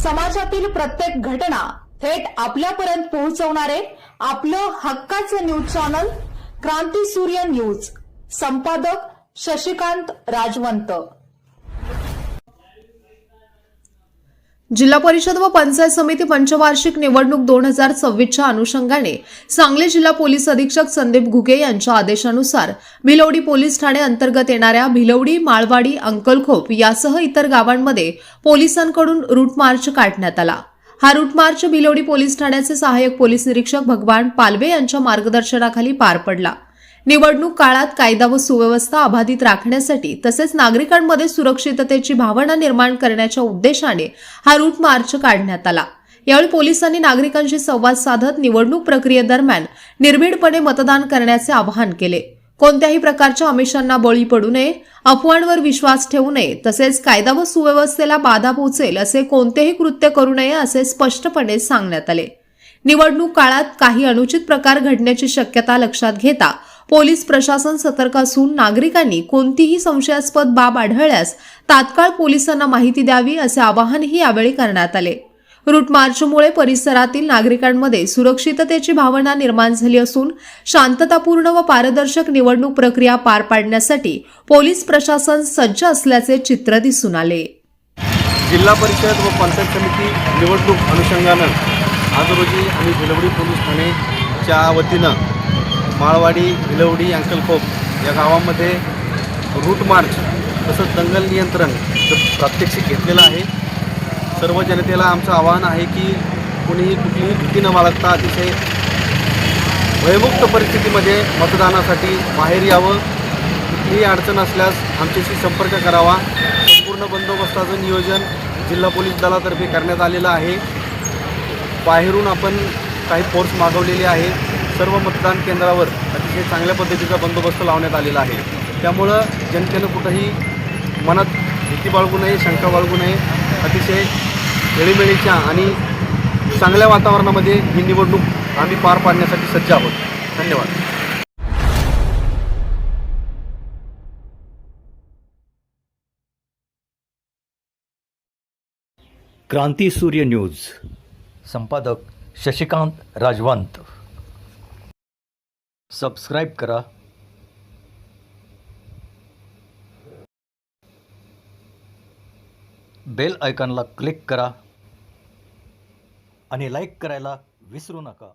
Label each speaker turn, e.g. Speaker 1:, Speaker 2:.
Speaker 1: समाजातील प्रत्येक घटना थेट आपल्यापर्यंत पोहोचवणारे आपलं हक्काचं न्यूज चॅनल क्रांती सूर्य न्यूज. संपादक शशिकांत राजवंत. जिल्हा परिषद व पंचायत समिती पंचवार्षिक निवडणूक 2026च्या अनुषंगाने सांगली जिल्हा पोलीस अधीक्षक संदीप घुगे यांच्या आदेशानुसार भिलवडी पोलीस ठाणे अंतर्गत येणाऱ्या भिलवडी, माळवाडी, अंकलखोप यासह इतर गावांमध्ये पोलिसांकडून रूट मार्च काढण्यात आला. हा रूट मार्च भिलवडी पोलीस ठाण्याचे सहाय्यक पोलीस निरीक्षक भगवान पालवे यांच्या मार्गदर्शनाखाली पार पडला. निवडणूक काळात कायदा व सुव्यवस्था अबाधित राखण्यासाठी तसेच नागरिकांमध्ये सुरक्षिततेची भावना निर्माण करण्याच्या उद्देशाने हा रूट मार्च काढण्यात आला. यावेळी पोलिसांनी नागरिकांशी संवाद साधत निवडणूक प्रक्रियेदरम्यान निर्भीडपणे मतदान करण्याचे आवाहन केले. कोणत्याही प्रकारच्या आमिषांना बळी पडू नये, अफवांवर विश्वास ठेवू नये, तसेच कायदा व सुव्यवस्थेला बाधा पोहोचेल असे कोणतेही कृत्य करू नये असे स्पष्टपणे सांगण्यात आले. निवडणूक काळात काही अनुचित प्रकार घडण्याची शक्यता लक्षात घेता पोलीस प्रशासन सतर्क असून नागरिकांनी कोणतीही संशयास्पद बाब आढळल्यास तात्काळ पोलिसांना माहिती द्यावी असे आवाहनही यावेळी करण्यात आले. रूट मार्चमुळे परिसरातील नागरिकांमध्ये सुरक्षिततेची भावना निर्माण झाली असून शांततापूर्ण व पारदर्शक निवडणूक प्रक्रिया पार पाडण्यासाठी पोलीस प्रशासन सज्ज असल्याचे चित्र दिसून आले.
Speaker 2: जिल्हा परिषद व पंचायत समिती निवडणूक अनुषंगानं आज रोजी आम्ही भिलवडी पोलीस ठाणेच्या वतीनं माळवाडी, भिलवडी, अंकलखोप या गावामध्ये रूट मार्च तसंच दंगल नियंत्रण प्रात्यक्षिक घेतलेलं आहे. सर्व जनतेला आमचं आवाहन आहे की कोणीही कुठलीही भीती न बाळगता अतिशय भयमुक्त परिस्थितीमध्ये मतदानासाठी बाहेर यावं. कुठलीही अडचण असल्यास आमच्याशी संपर्क करावा. संपूर्ण बंदोबस्ताचं नियोजन जिल्हा पोलीस दलातर्फे करण्यात आलेलं आहे. बाहेरून आपण काही फोर्स मागवलेले आहे. सर्व मतदान केंद्रावर अतिशय चांगल्या पद्धतीचा बंदोबस्त लावण्यात आलेला आहे. त्यामुळं जनतेनं कुठंही मनात भीती बाळगू नये, शंका बाळगू नये. अतिशय खेळीमेळीच्या आणि चांगल्या वातावरणामध्ये ही निवडणूक आम्ही पार पाडण्यासाठी सज्ज आहोत. धन्यवाद.
Speaker 3: क्रांती सूर्य न्यूज. संपादक शशिकांत राजवंत. सबस्क्राईब करा, बेल आयकॉनला क्लिक करा आणि लाईक करायला विसरू नका.